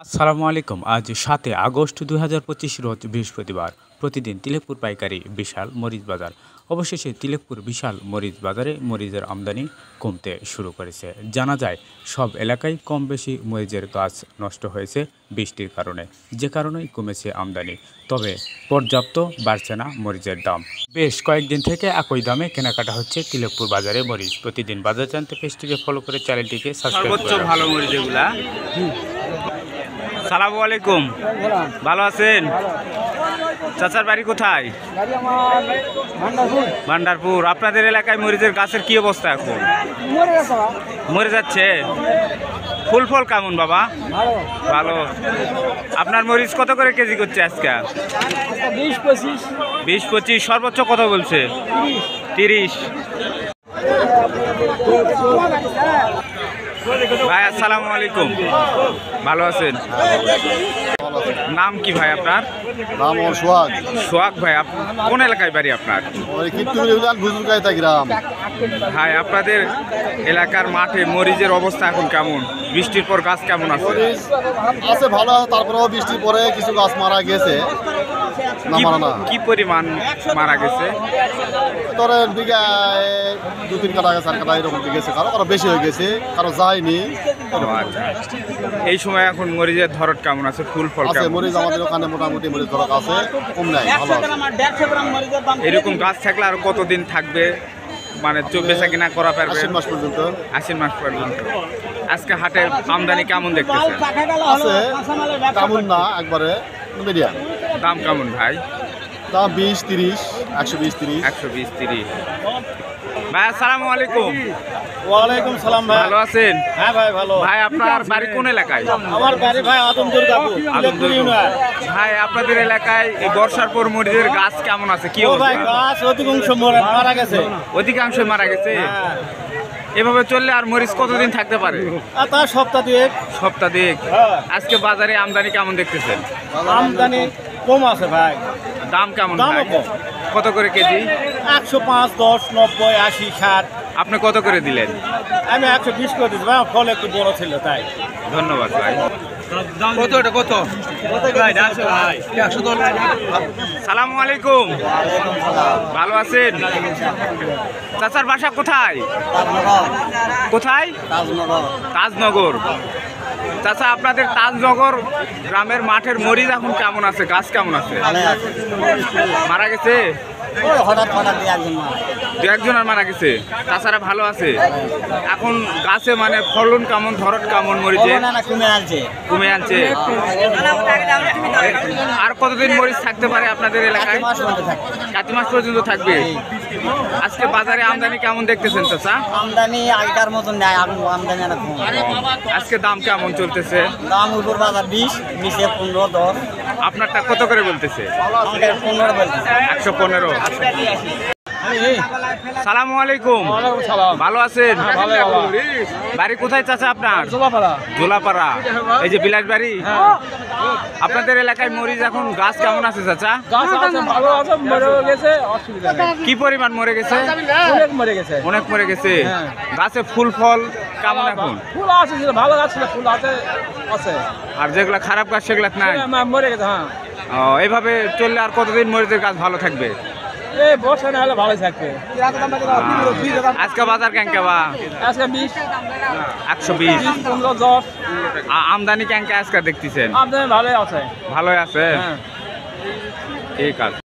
আসসালামু আলাইকুম। আজ ৭ আগস্ট ২০২৫ রোজ বৃহস্পতিবার। প্রতিদিন তিলেকপুর পাইকারি বিশাল মরিচ বাজার। অবশেষে তিলেকপুর বিশাল মরিচ বাজারে মরিচের আমদানি কমতে শুরু করেছে। জানা যায় সব এলাকায় কম বেশি মরিচের গাছ নষ্ট হয়েছে বৃষ্টির কারণে, যে কারণেই কমেছে আমদানি। তবে পর্যাপ্ত বাড়ছে না মরিচের দাম। বেশ কয়েকদিন থেকে একই দামে কেনাকাটা হচ্ছে তিলেকপুর বাজারে মরিচ। প্রতিদিন বাজার জানতে পেজটিকে ফলো করে চ্যানেলটিকে সাবস্ক্রাইব করুন। ভালো মরিচ এগুলা। সালামু আলাইকুম, ভালো আছেন? চাচার বাড়ি কোথায়? ভান্ডারপুর। আপনাদের এলাকায় মরিচের গাছের কি অবস্থা এখন? মরে যাচ্ছে। ফুল ফল কেমন বাবা? ভালো। আপনার মরিচ কত করে কেজি করছে আজকে? 20-25। সর্বোচ্চ কত বলছে? 30। ভাই আসসালামু আলাইকুম, ভালো আছেন? নাম কি ভাই আপনার? নাম সোহাগ। সোহাগ ভাই, কোন এলাকায় বাড়ি আপনার? গ্রাম। ভাই আপনাদের এলাকার মাঠে মরিচের অবস্থা এখন কেমন? বৃষ্টির পর গাছ কেমন আছে? আছে ভালো আছে, তারপরেও বৃষ্টির পরে কিছু গাছ মারা গেছে। কি পরিমাণ মারা গেছে? ধরেন বিঘায় 2-3 কাটা 4 কাটা এরকম গেছে, কারো বেশি হয়ে গেছে, কারো যায়নি। এই সময় এখন মরিচের ধরত কেমন আছে? ফুল ফল আছে মরিচ আমাদের ওখানে মোটামুটি মরিচ ধরত আছে, কম নাই, ভালো আছে। এরকম গাছ থাকলে আর কতদিন থাকবে? মানে বেচা কিনা করা পারবে? 80 মাস পর্যন্ত। 80 মাস পর্যন্ত। আজকে হাটে আমদানি কেমন দেখতেছেন? আছে, তেমন না, একবারে মিডিয়াম। দাম কেমন ভাই? দাম 20-30, 120-30। 120-30। ভাই আসসালামু আলাইকুম। ওয়ালাইকুম সালাম ভাই। ভালো আছেন? হ্যাঁ ভাই ভালো। ভাই আপনার বাড়ি কোন এলাকায়? আমার বাড়ি ভাই আদমপুর গাবু। ভাই আপনাদের এলাকায় এই বর্ষার পর মরিচের গাছ কেমন আছে? কি ভাই গাছ অধিকাংশ মারা গেছে। অধিকাংশ মারা গেছে। এভাবে চললে আর মরিচ কতদিন থাকতে পারে? তা সপ্তাহ দুয়েক। আজকে বাজারে আমদানি কেমন দেখতেছেন? আমদানি কম আছে ভাই। দাম কেমন? দাম কত করে কেজি? 105, 10, 90, 80, 60। আপনি কত করে দিলেন? আমি 120 করে দিচ্ছি ভাই, ফল একটু বড় ছিল তাই। ধন্যবাদ ভাই। কত ভাই? 110। সালামু আলাইকুম, ভালো আছেন? চাচার বাসা কোথায়? কোথায়? তাজনগর। চাচা আপনাদের তাজনগর গ্রামের মাঠের মরিচ এখন কেমন আছে? গাছ কেমন আছে? মারা গেছে? দু একজনের মারা গেছে, তাছাড়া ভালো আছে। এখন গাছে মানে ফলন কেমন, ধরত কেমন মরিচে? কমে আনছে। আর কতদিন মরিচ থাকতে পারে আপনাদের এলাকায়? 7 মাস পর্যন্ত থাকবে। আজকে বাজারে আমদানি কেমন দেখতেছেন চাচা? আমদানি আগেকার মতন নেয়, আমদানি আজকে দাম কেমন চলতেছে? দাম উপর বাজার 20, 15, 10। আপনারটা কত করে বলতেছে? 15 বলতেছে। 115। সালামু আলাইকুম, ভালো আছেন? বাড়ি কোথায় চাচা আপনার? জোলাপাড়া। এই যে বিলাস বাড়ি। আপনাদের এলাকায় মরিচ এখন গাছ কেমন আছে চাচা? কি পরিমাণ মরে গেছে? অনেক মরে গেছে। গাছে ফুল ফল কেমন এখন? ফুল আছে, ভালো গাছ ছিল, ফুল আছে। আর যেগুলা খারাপ গাছ সেগুলা নাই, মরে গেছে। এইভাবে চললে আর কতদিন মরিচের গাছ ভালো থাকবে? বর্ষা না হলে ভালো থাকবে। আজকে বাজার ক্যাঙ্কা বা? আজকে 20, 120, 15, 10। আমদানি ক্যাঙ্কা আজকে দেখতেছেন? আমদানি ভালোই আছে। ভালোই আছে। ঠিক আছে।